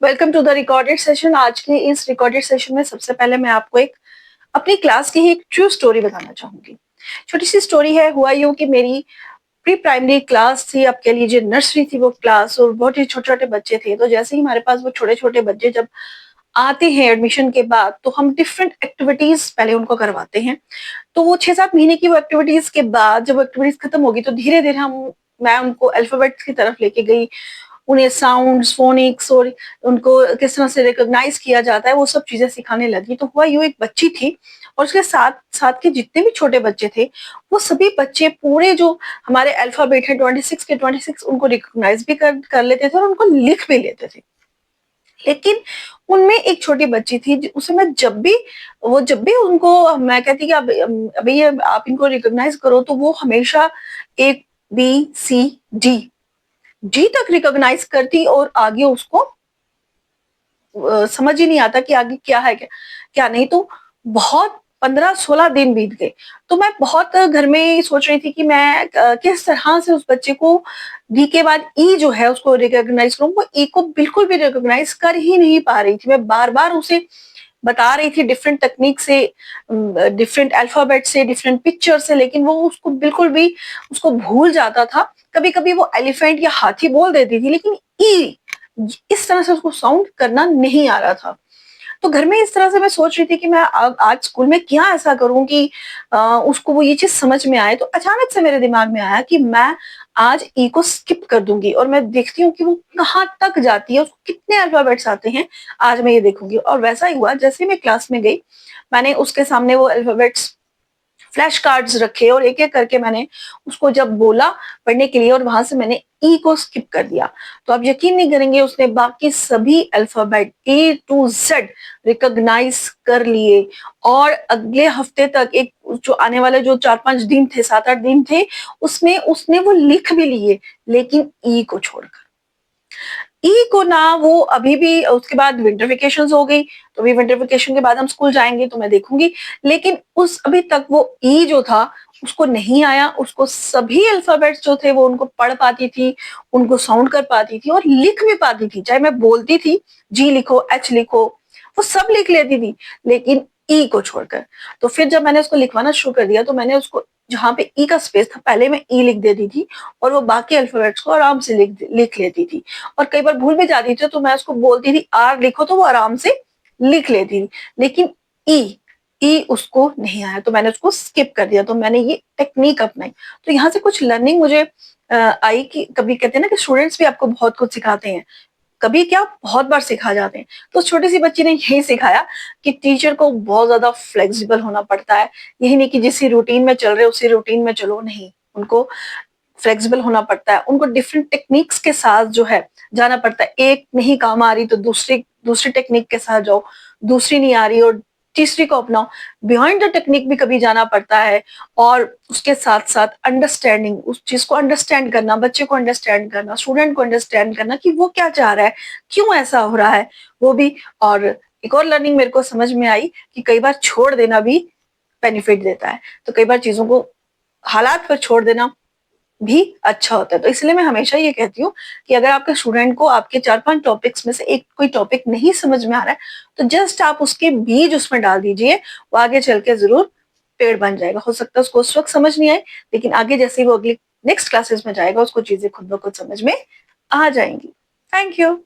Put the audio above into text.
Welcome to the recorded session. आज के इस रिकॉर्डेड सेशन में सबसे पहले मैं आपको एक अपनी क्लास की ही एक ट्रू स्टोरी बताना चाहूंगी। छोटी सी स्टोरी है। हुआ यूं कि मेरी प्री प्राइमरी क्लास थी, आप कह लीजिए नर्सरी थी वो क्लास, और बहुत ही छोटे छोटे बच्चे थे। तो जैसे ही हमारे पास वो छोटे छोटे बच्चे जब आते हैं एडमिशन के बाद, तो हम डिफरेंट एक्टिविटीज पहले उनको करवाते हैं। तो वो 6-7 महीने की वो एक्टिविटीज के बाद जब एक्टिविटीज खत्म होगी तो धीरे धीरे मैं उनको अल्फाबेट्स की तरफ लेके गई। उन्हें साउंड्स, फोनिक्स और उनको किस तरह से रिकॉग्नाइज किया जाता है वो सब चीजें सिखाने लगी। तो हुआ यूं, एक बच्ची थी और उसके साथ साथ के जितने भी छोटे बच्चे थे वो सभी बच्चे पूरे जो हमारे अल्फाबेट है 26 के 26 उनको रिकॉग्नाइज भी कर लेते थे और उनको लिख भी लेते थे। लेकिन उनमें एक छोटी बच्ची थी उसे मैं जब भी उनको मैं कहती कि अब अभी ये आप इनको रिकॉग्नाइज करो, तो वो हमेशा ABCD जी तक रिकॉग्नाइज करती और आगे उसको समझ ही नहीं आता कि आगे क्या है क्या क्या नहीं। तो बहुत 15-16 दिन बीत गए। तो मैं बहुत घर में सोच रही थी कि मैं किस तरह से उस बच्चे को डी के बाद ई जो है उसको रिकॉग्नाइज करूं। वो ई को बिल्कुल भी रिकॉग्नाइज कर ही नहीं पा रही थी। मैं बार बार उसे बता रही थी डिफरेंट टेक्निक से, डिफरेंट अल्फाबेट से, डिफरेंट पिक्चर से, लेकिन वो उसको बिल्कुल भी उसको भूल जाता था। कभी कभी वो एलिफेंट या हाथी बोल देती थी, लेकिन ई इस तरह से उसको साउंड करना नहीं आ रहा था। तो घर में इस तरह से मैं सोच रही थी कि मैं आज स्कूल में क्या ऐसा करूं कि उसको वो ये चीज समझ में आए। तो अचानक से मेरे दिमाग में आया कि मैं आज ई को स्किप कर दूंगी और मैं देखती हूँ कि वो कहाँ तक जाती है, उसको कितने अल्फाबेट्स आते हैं। आज मैं ये देखूंगी। और वैसा ही हुआ। जैसे मैं क्लास में गई, मैंने उसके सामने वो अल्फाबेट्स फ्लैश कार्ड्स रखे और एक एक करके मैंने उसको जब बोला पढ़ने के लिए, और वहां से मैंने ई को स्किप कर दिया। तो आप यकीन नहीं करेंगे, उसने बाकी सभी alphabet A to Z recognise कर लिए। और अगले हफ्ते तक, एक जो आने वाले जो 4-5 दिन थे, 7-8 दिन थे, उसमें उसने वो लिख भी लिए, लेकिन ई को छोड़कर। ई को ना वो अभी भी, उसके बाद विंटर वेकेशंस हो गई, तो अभी विंटर वेकेशन के बाद हम स्कूल जाएंगे तो मैं देखूंगी। लेकिन उस अभी तक वो ई जो था उसको नहीं आया। उसको सभी अल्फाबेट्स जो थे वो उनको पढ़ पाती थी, उनको साउंड कर पाती थी और लिख भी पाती थी। चाहे मैं बोलती थी जी लिखो, एच लिखो, वो सब लिख लेती थी, लेकिन ई को छोड़कर। तो फिर जब मैंने उसको लिखवाना शुरू कर दिया तो मैंने उसको जहाँ पे ई का स्पेस था पहले मैं ई लिख देती थी और वो बाकी अल्फाबेट्स को आराम से लिख लेती थी। और कई बार भूल भी जाती थी तो मैं उसको बोलती थी आर लिखो, तो वो आराम से लिख लेती थी। लेकिन ई ई उसको नहीं आया, तो मैंने उसको स्किप कर दिया। तो मैंने ये टेक्निक अपनाई। तो यहाँ से कुछ लर्निंग मुझे आई कि कभी कहते हैं ना कि स्टूडेंट्स भी आपको बहुत कुछ सिखाते हैं, कभी क्या बहुत बार सिखा जाते हैं। तो छोटी सी बच्ची ने यही सिखाया कि टीचर को बहुत ज्यादा फ्लेक्सिबल होना पड़ता है। यही नहीं कि जिस रूटीन में चल रहे उसी रूटीन में चलो, नहीं, उनको फ्लेक्सिबल होना पड़ता है। उनको डिफरेंट टेक्निक्स के साथ जो है जाना पड़ता है। एक नहीं काम आ रही तो दूसरी दूसरी टेक्निक के साथ जाओ, दूसरी नहीं आ रही और तीसरी को अपनाओ। बिहाइंड द टेक्निक भी कभी जाना पड़ता है। और उसके साथ साथ अंडरस्टैंडिंग, उस चीज को अंडरस्टैंड करना, बच्चे को अंडरस्टैंड करना, स्टूडेंट को अंडरस्टैंड करना कि वो क्या चाह रहा है, क्यों ऐसा हो रहा है, वो भी। और एक और लर्निंग मेरे को समझ में आई कि कई बार छोड़ देना भी बेनिफिट देता है। तो कई बार चीजों को हालात पर छोड़ देना भी अच्छा होता है। तो इसलिए मैं हमेशा ये कहती हूँ कि अगर आपके स्टूडेंट को आपके 4-5 टॉपिक्स में से एक कोई टॉपिक नहीं समझ में आ रहा है, तो जस्ट आप उसके बीज उसमें डाल दीजिए, वो आगे चल के जरूर पेड़ बन जाएगा। हो सकता है उसको उस वक्त समझ नहीं आए, लेकिन आगे जैसे ही वो अगली नेक्स्ट क्लासेस में जाएगा उसको चीजें खुद ब खुद समझ में आ जाएंगी। Thank you.